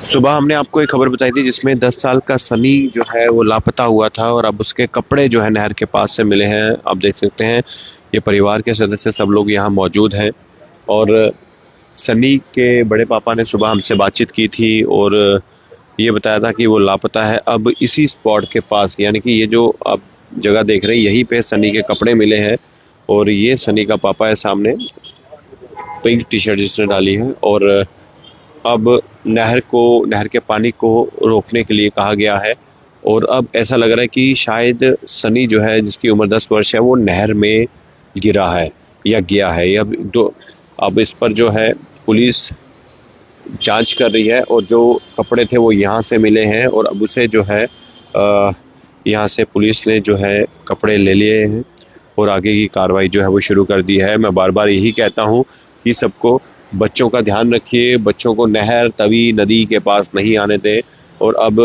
सुबह हमने आपको एक खबर बताई थी जिसमें 10 साल का सनी जो है वो लापता हुआ था और अब उसके कपड़े जो है नहर के पास से मिले हैं। आप देख सकते हैं ये परिवार के सदस्य सब लोग यहाँ मौजूद हैं और सनी के बड़े पापा ने सुबह हमसे बातचीत की थी और ये बताया था कि वो लापता है। अब इसी स्पॉट के पास यानी कि ये जो आप जगह देख रहे हैं यहीं पे सनी के कपड़े मिले हैं और ये सनी का पापा है सामने, पिंक टी शर्ट जिसने डाली है। और अब नहर के पानी को रोकने के लिए कहा गया है और अब ऐसा लग रहा है कि शायद सनी जो है जिसकी उम्र 10 वर्ष है वो नहर में गिरा है या गया है। अब इस पर जो है पुलिस जांच कर रही है और जो कपड़े थे वो यहाँ से मिले हैं और अब उसे जो है यहाँ से पुलिस ने जो है कपड़े ले लिए हैं और आगे की कार्रवाई जो है वो शुरू कर दी है। मैं बार बार यही कहता हूँ कि सबको बच्चों का ध्यान रखिए, बच्चों को नहर तवी नदी के पास नहीं आने दें। और अब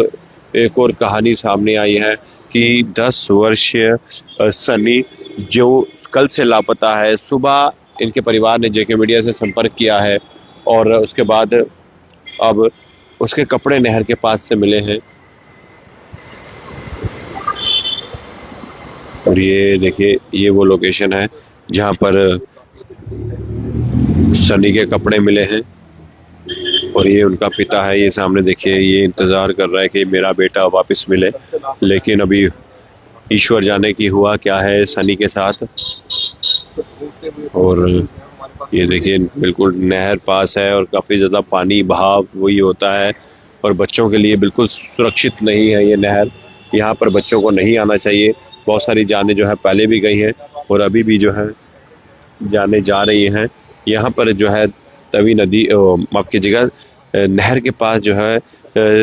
एक और कहानी सामने आई है कि 10 वर्षीय सनी जो कल से लापता है। सुबह इनके परिवार ने जेके मीडिया से संपर्क किया है और उसके बाद अब उसके कपड़े नहर के पास से मिले हैं और ये देखिए ये वो लोकेशन है जहां पर सनी के कपड़े मिले हैं और ये उनका पिता है। ये सामने देखिए ये इंतजार कर रहा है कि मेरा बेटा वापस मिले, लेकिन अभी ईश्वर जाने की हुआ क्या है सनी के साथ। और ये देखिए बिल्कुल नहर पास है और काफ़ी ज़्यादा पानी बहाव वही होता है और बच्चों के लिए बिल्कुल सुरक्षित नहीं है ये नहर। यहाँ पर बच्चों को नहीं आना चाहिए। बहुत सारी जानें जो है पहले भी गई हैं और अभी भी जो है जाने जा रही हैं। यहाँ पर जो है तवी नदी माफ कीजिएगा नहर के पास जो है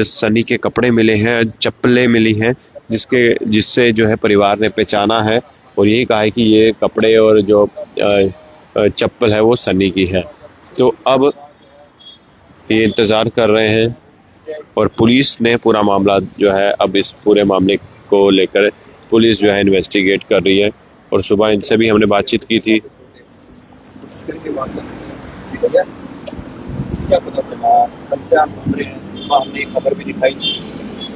सनी के कपड़े मिले हैं, चप्पलें मिली हैं जिससे जो है परिवार ने पहचाना है और यही कहा है कि ये कपड़े और जो चप्पल है वो सनी की है। तो अब ये इंतज़ार कर रहे हैं और पुलिस ने पूरा मामला जो है अब इस पूरे मामले को लेकर पुलिस जो है इन्वेस्टिगेट कर रही है। और सुबह इनसे भी हमने बातचीत की थी। क्या पता चला? कल से आप घूम रहे हैं, सुबह हमने एक खबर भी दिखाई थी।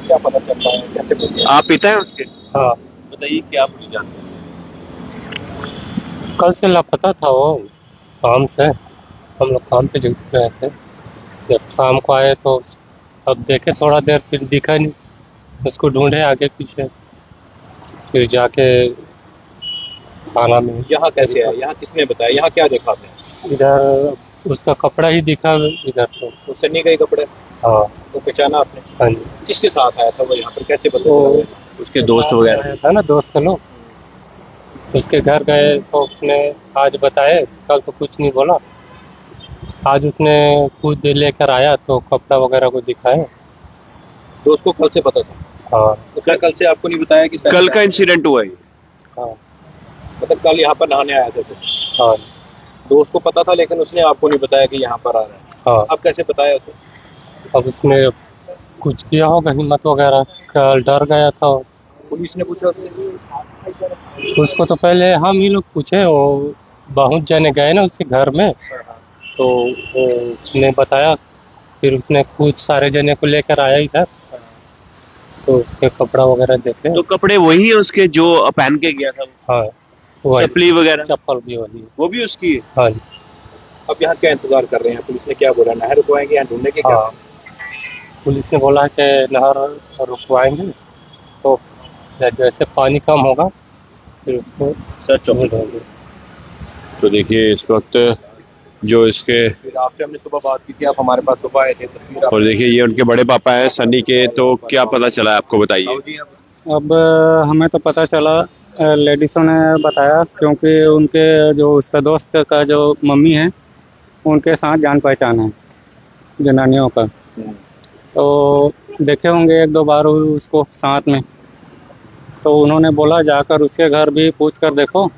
क्या पता चल रहा है? कैसे बोलिए? आप पिता हैं उसके? हाँ, बताइए क्या पूरी जानकारी। कल से लापता था वो, काम से। हम लोग काम पे ड्यूटी पे आए थे। जब शाम को आए तो अब देखे थोड़ा देर, फिर दिखा नहीं। उसको ढूंढे आगे पीछे, फिर जाके थाना में। यहाँ कैसे है? यहाँ किसने बताया? यहाँ क्या देखा आपने? इधर उसका कपड़ा ही दिखा इधर तो। तो सन्नी का ही कपड़े? हाँ। तो पहचाना आपने? हाँ जी। किसके साथ आया था वो यहाँ पर? कैसे पता वो चला? उसके दोस्त वगैरह? था ना, दोस्त लोग उसके घर गए तो उसने आज बताए, कल तो कुछ नहीं बोला। आज उसने खुद लेकर आया तो कपड़ा वगैरह को दिखाए। तो उसको कल से पता था? हाँ। तो क्या कल से आपको नहीं बताया कि कल का इंसिडेंट हुआ है? हाँ। मतलब कल यहाँ पर नहाने आया था तो? हाँ। दोस्त को पता था लेकिन उसने आपको नहीं बताया कि यहाँ पर आ रहा है। हाँ। अब कैसे बताया उसे? अब उसने कुछ किया होगा, हिम्मत वगैरह, कल डर गया था। पुलिस ने पूछा उससे? उसको तो पहले हम ही लोग पूछे, वो बहुत जने गए ना उसके घर में, तो वो उसने बताया। फिर उसने कुछ सारे जने को लेकर आया इधर, तो उसके कपड़ा वगैरह देखे। तो कपड़े वही है उसके जो पहन के गया था? हाँ, वही चप्पली वगैरह? चप्पल भी वही है। वो भी उसकी है? हाँ जी। अब यहाँ क्या इंतजार कर रहे हैं? पुलिस ने क्या बोला? नहर को आएंगे यहाँ ढूंढने के क्या? हाँ, पुलिस ने बोला है कि नहर रुकवाएंगे, तो जैसे पानी कम होगा फिर उसको सच ढूंढेंगे। तो देखिए इस वक्त जो इसके फिर आपसे हमने सुबह बात की थी, आप हमारे पास सुबह आए थे। तस्वीर और देखिए ये उनके बड़े पापा हैं सनी के। तो क्या पता चला है आपको, बताइए। अब हमें तो पता चला, लेडीज़ों ने बताया, क्योंकि उनके जो उसका दोस्त का जो मम्मी है उनके साथ जान पहचान है जनानियों का। तो देखे होंगे एक दो बार उसको साथ में, तो उन्होंने बोला जाकर उसके घर भी पूछ कर देखो।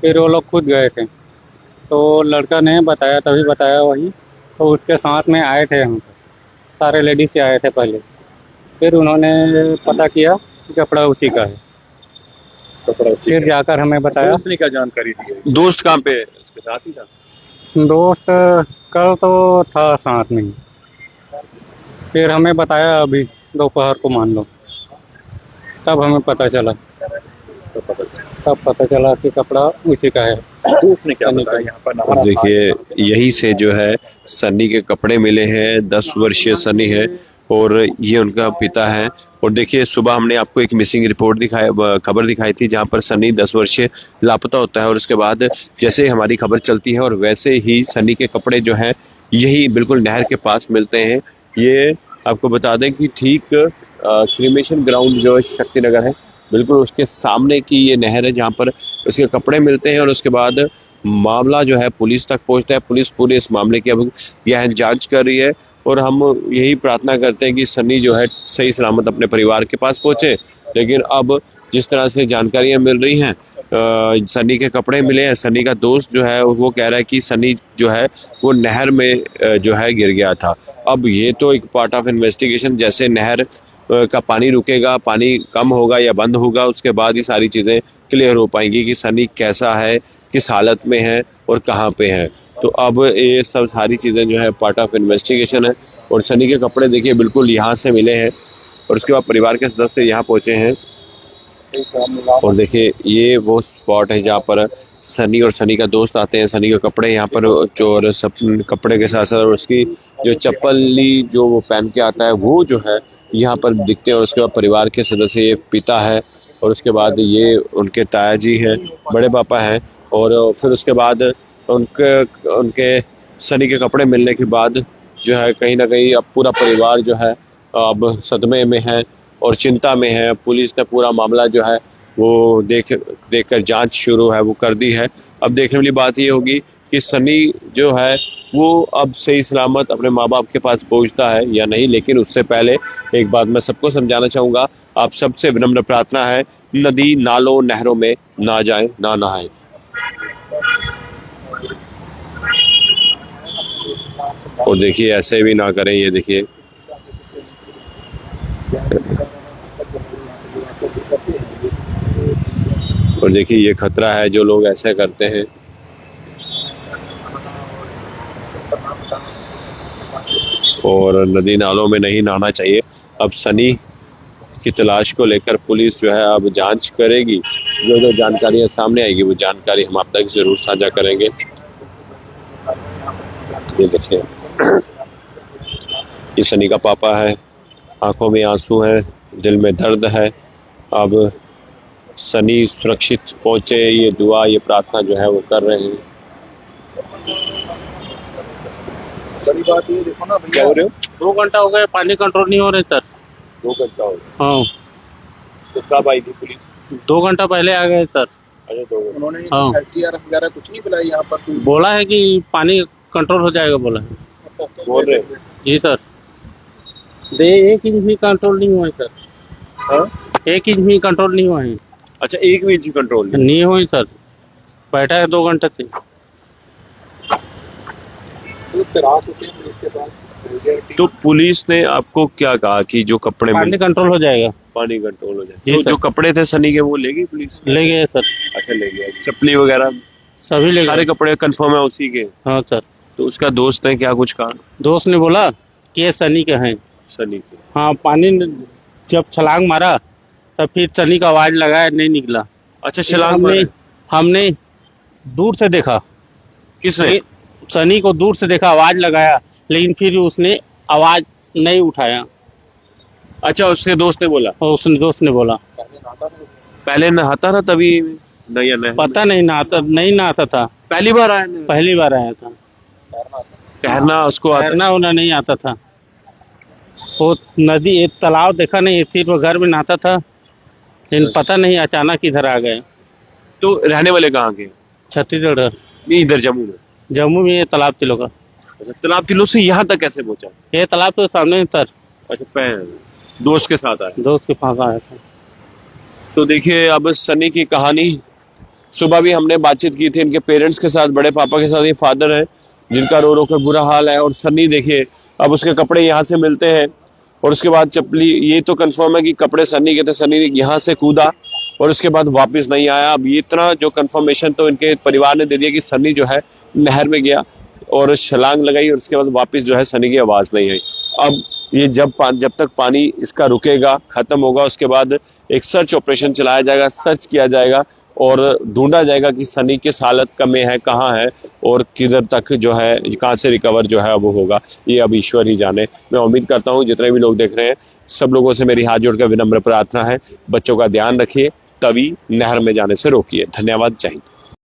फिर वो लोग खुद गए थे, तो लड़का ने बताया, तभी बताया वही। तो उसके साथ में आए थे हम, सारे लेडीज़ से आए थे पहले। फिर उन्होंने पता किया कि कपड़ा उसी का है। फिर जाकर हमें बताया। उसने क्या जानकारी दी? दोस्त कहाँ पे है? उसके साथ ही था? दोस्त कल तो था साथ में ही। फिर हमें बताया अभी दोपहर को मान लो, तब हमें पता चला, तो पता चला। तब पता चला कि कपड़ा उसी का है। तो उसने क्या सनी बताया का। यहाँ पर और नहा देखिए यही से जो है सनी के कपड़े मिले हैं। 10 वर्षीय सनी है और ये उनका पिता है। और देखिए सुबह हमने आपको एक मिसिंग रिपोर्ट खबर दिखाई थी जहां पर सनी 10 वर्षीय लापता होता है और उसके बाद जैसे हमारी खबर चलती है और वैसे ही सनी के कपड़े जो हैं यही बिल्कुल नहर के पास मिलते हैं। ये आपको बता दें कि ठीक क्रिमेशन ग्राउंड जो शक्तिनगर है बिल्कुल उसके सामने की ये नहर है जहां पर उसके कपड़े मिलते हैं और उसके बाद मामला जो है पुलिस तक पहुंचता है। पुलिस पूरे इस मामले की अब यह जांच कर रही है और हम यही प्रार्थना करते हैं कि सनी जो है सही सलामत अपने परिवार के पास पहुंचे। लेकिन अब जिस तरह से जानकारियां मिल रही हैं सनी के कपड़े मिले हैं। सनी का दोस्त जो है वो कह रहा है कि सनी जो है वो नहर में जो है गिर गया था। अब ये तो एक पार्ट ऑफ इन्वेस्टिगेशन, जैसे नहर का पानी रुकेगा, पानी कम होगा या बंद होगा, उसके बाद ही सारी चीजें क्लियर हो पाएंगी कि सनी कैसा है, किस हालत में है और कहाँ पे है। तो अब ये सब सारी चीजें जो है पार्ट ऑफ इन्वेस्टिगेशन है। और सनी के कपड़े देखिए बिल्कुल यहाँ से मिले हैं और उसके बाद परिवार के सदस्य यहाँ पहुंचे हैं। और देखिए ये वो स्पॉट है जहाँ पर सनी और सनी का दोस्त आते हैं। सनी के कपड़े यहाँ पर चोर सब कपड़े के साथ साथ और उसकी जो चप्पली जो वो पहन के आता है वो जो है यहाँ पर दिखते हैं। और उसके बाद परिवार के सदस्य, ये पिता है और उसके बाद ये उनके ताया जी हैं, बड़े पापा हैं। और फिर उसके बाद उनके सनी के कपड़े मिलने के बाद जो है कहीं ना कहीं अब पूरा परिवार जो है अब सदमे में है और चिंता में है। पुलिस ने पूरा मामला जो है वो देखकर जांच शुरू है वो कर दी है। अब देखने वाली बात ये होगी कि सनी जो है वो अब सही सलामत अपने माँ बाप के पास पहुंचता है या नहीं। लेकिन उससे पहले एक बात मैं सबको समझाना चाहूंगा, आप सबसे विनम्र प्रार्थना है, नदी नालों नहरों में ना जाएं, ना नहाएं। और देखिए ऐसे भी ना करें, ये देखिए और देखिए ये खतरा है जो लोग ऐसे करते हैं। और नदी नालों में नहीं नहाना चाहिए। अब सनी की तलाश को लेकर पुलिस जो है अब जांच करेगी। जो जो जानकारियां सामने आएगी वो जानकारी हम आप तक जरूर साझा करेंगे। ये देखिए ये सनी का पापा है, आंखों में आंसू है, दिल में दर्द है। अब सनी सुरक्षित पहुंचे, ये दुआ ये प्रार्थना जो है वो कर रहे हैं। बड़ी बात ये देखो ना क्या हो रहे हो? 2 घंटा हो गए, पानी कंट्रोल नहीं हो रहे सर। 2 घंटा हो गया। हाँ, तो कब आई थी पुलिस? 2 घंटा पहले आ गए सर। अच्छा 2 घंटा। उन्होंने हाँ। SDRF वगैरह कुछ नहीं बुलाई यहाँ पर कोई? बोला है कि पानी कंट्रोल हो जाएगा, बोला है। बोल रहे हैं? जी सर। 1 इंच भी कंट्रोल नहीं हुआ है सर। हाँ? 1 इंच भी कंट्रोल नहीं हुआ है। अच्छा 1 भी इंच कंट्रोल नहीं। नहीं हुई सर, बैठा है 2 घंटे से। तो फिर आ चुके हैं पुलिस के पास। तो पुलिस ने आपको क्या कहा कि जो कपड़े पानी मिले कंट्रोल हो जाएगा। पानी कंट्रोल हो जाए? जी तो सर। जो कपड़े थे सनी के वो ले गई पुलिस? ले गए सर, अच्छा ले गया। चप्पली वगैरह सभी ले सारे गए। कपड़े कंफर्म है उसी के? हाँ सर। तो उसका दोस्त ने क्या कुछ कहा? दोस्त ने बोला कि ये सनी के हैं। सनी के? हाँ, पानी जब छलांग मारा तब फिर सनी का आवाज लगाया, नहीं निकला। अच्छा छलांग हमने मारे? हमने दूर से देखा, किसने? सनी को दूर से देखा, आवाज लगाया, लेकिन फिर उसने आवाज नहीं उठाया। अच्छा उसके दोस्त ने बोला? और उसने दोस्त ने बोला पहले नहाता था तभी नहीं या नहीं? पता नहीं, नहीं नहाता था, पहली बार आया नहीं? पहली बार आया था। तैरना उसको आता? तैरना उना नहीं आता था। वो नदी एक तालाब देखा नहीं, सिर्फ वो घर में नहाता था, लेकिन पता नहीं अचानक इधर आ गए। तो रहने वाले कहाँ के? छत्तीसगढ़, नहीं इधर जम्मू में? जम्मू में ये तालाब तिलो का। अच्छा तालाब तिलो से यहाँ तक कैसे पहुंचा? ये तालाब तो सामने है सर, अच्छा दोस्त के साथ आया? दोस्त के पास आया था। तो देखिए अब सनी की कहानी, सुबह भी हमने बातचीत की थी इनके पेरेंट्स के साथ, बड़े पापा के साथ। ये फादर है जिनका रो रो कर बुरा हाल है। और सनी देखिए अब उसके कपड़े यहाँ से मिलते हैं और उसके बाद चप्पली, ये तो कंफर्म है कि कपड़े सनी के थे। सनी यहाँ से कूदा और उसके बाद वापस नहीं आया। अब ये इतना जो कंफर्मेशन तो इनके परिवार ने दे दिया कि सनी जो है नहर में गया और छलांग लगाई और उसके बाद वापस जो है सनी की आवाज नहीं आई। अब ये जब तक पानी इसका रुकेगा, खत्म होगा, उसके बाद एक सर्च ऑपरेशन चलाया जाएगा, सर्च किया जाएगा और ढूंढा जाएगा कि सनी किस हालत का में है, कहाँ है और किधर तक जो है, कहाँ से रिकवर जो है वो होगा, ये अब ईश्वर ही जाने। मैं उम्मीद करता हूँ जितने भी लोग देख रहे हैं, सब लोगों से मेरी हाथ जोड़कर विनम्र प्रार्थना है, बच्चों का ध्यान रखिए, तभी नहर में जाने से रोकिए। धन्यवाद, जय हिंद।